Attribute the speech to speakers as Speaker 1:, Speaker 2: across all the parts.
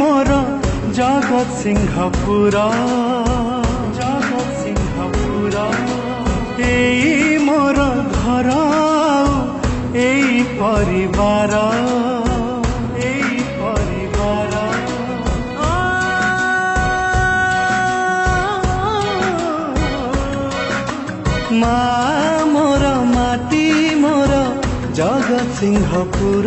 Speaker 1: मोर जगत सिंहपुर जगत सिंहपुर एई मोर घर एई परिवार एई परिवार माँ मोर माटी मोर जगत सिंहपुर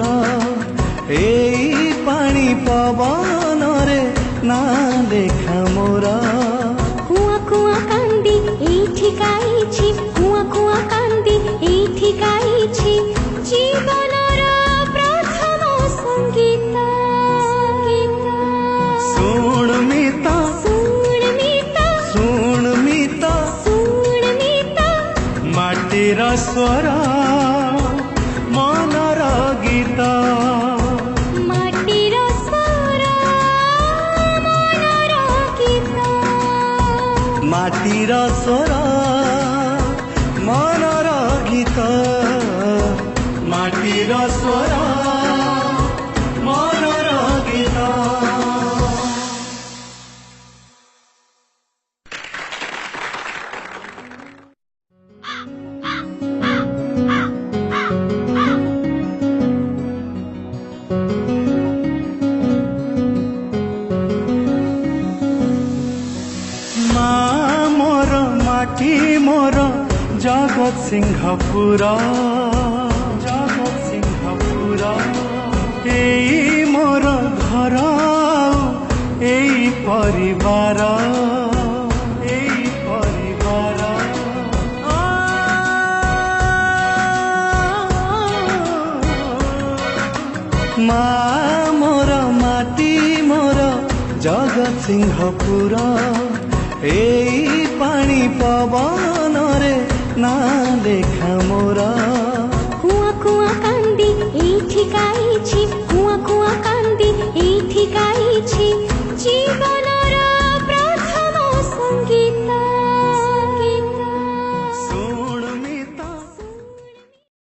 Speaker 1: एई पानी पवन रे ना देखा मोरा
Speaker 2: कुआ कुआ कांदी एठी गाइछि कुआ कुआ कांदी एठी गाइछि जीवनर प्रथम संगीत
Speaker 1: सुन मिता
Speaker 2: सुन मिता
Speaker 1: सुन मिता
Speaker 2: सुन मिता
Speaker 1: माटीर स्वर मनर गीत माटीर स्वर मनर गीत माटीर स्वर मनर गीत मोर जगत सिंहपुर जगत सिंहपुर एई मोर घर एई परिवार एई परिवार माँ मोर माटी मोर जगत सिंहपुर एई पानी पवन रे ना देखा मोरा